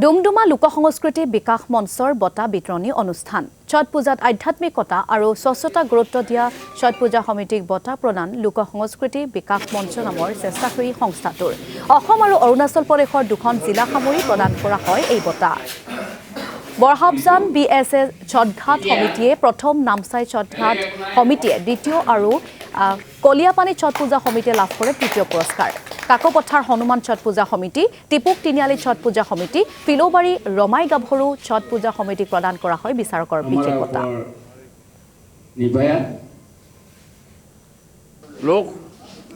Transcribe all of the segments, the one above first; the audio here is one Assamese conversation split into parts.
ডুমডুমা লোকসংস্কৃতি বিকাশ মঞ্চৰ বঁটা বিতৰণী অনুষ্ঠান ছট পূজাত আধ্যাত্মিকতা আৰু স্বচ্ছতা গুৰুত্ব দিয়া ছট পূজা সমিতিক বঁটা প্ৰদান লোকসংস্কৃতি বিকাশ মঞ্চ নামৰ স্বেচ্ছাসেৱী সংস্থাটোৰ অসম আৰু অৰুণাচল প্ৰদেশৰ দুখন জিলা সামৰি প্ৰদান কৰা হয় এই বঁটা বৰহাবজান বিএছএ ছটঘাট সমিতিয়ে প্ৰথম নামচাই ছটঘাট সমিতিয়ে দ্বিতীয় আৰু কলিয়াপানী ছট পূজা সমিতিয়ে লাভ কৰে তৃতীয় পুৰস্কাৰ কাকপথাৰ হনুমান ছট পূজা সমিতি টিপুক তিনিআলি ছট পূজা সমিতি ফিলোবাৰী ৰমাই গাভৰু ছট পূজা সমিতিক প্ৰদান কৰা হয় বিচাৰকৰ বিশেষ বঁটা লোক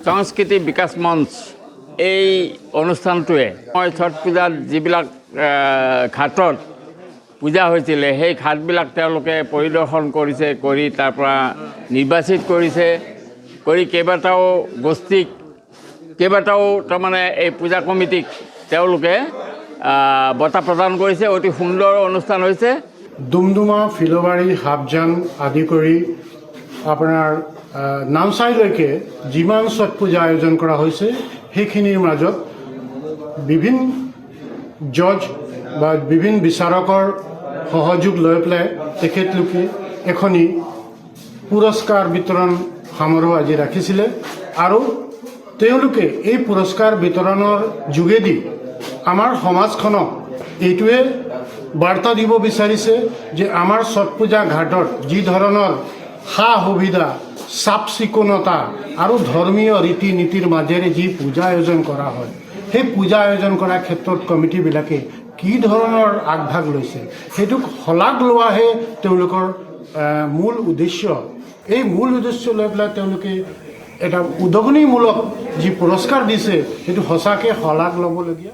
সংস্কৃতি বিকাশ মঞ্চ এই অনুষ্ঠানটোৱে মই ছট পূজাত যিবিলাক ঘাটত পূজা হৈছিলে সেই ঘাটবিলাক তেওঁলোকে পৰিদৰ্শন কৰিছে কৰি তাৰ পৰা নিৰ্বাচিত কৰিছে কৰি কেইবাটাও গোষ্ঠীক কেইবাটাও তাৰমানে এই পূজা কমিটিক তেওঁলোকে বঁটা প্ৰদান কৰিছে অতি সুন্দৰ অনুষ্ঠান হৈছে ডুমডুমা ফিলোবাৰী হাবজান আদি কৰি আপোনাৰ নামচাইলৈকে যিমান ছট পূজা আয়োজন কৰা হৈছে সেইখিনিৰ মাজত বিভিন্ন জজ বা বিভিন্ন বিচাৰকৰ সহযোগ লৈ পেলাই তেখেতলোকে এখনি পুৰস্কাৰ বিতৰণ সমাৰোহ আজি ৰাখিছিলে আৰু তেওঁলোকে এই পুৰস্কাৰ বিতৰণৰ যোগেদি আমাৰ সমাজখনক এইটোৱে বাৰ্তা দিব বিচাৰিছে যে আমাৰ ছট পূজা ঘাটত যি ধৰণৰ সা সুবিধা চাফ চিকুণতা আৰু ধৰ্মীয় ৰীতি নীতিৰ মাজেৰে যি পূজা আয়োজন কৰা হয় সেই পূজা আয়োজন কৰাৰ ক্ষেত্ৰত কমিটিবিলাকে কি ধৰণৰ আগভাগ লৈছে সেইটোক শলাগ লোৱাহে তেওঁলোকৰ মূল উদ্দেশ্য এই মূল উদ্দেশ্য লৈ পেলাই তেওঁলোকে এটা উদগনিমূলক যি পুৰস্কাৰ দিছে সেইটো সঁচাকৈ শলাগ ল'বলগীয়া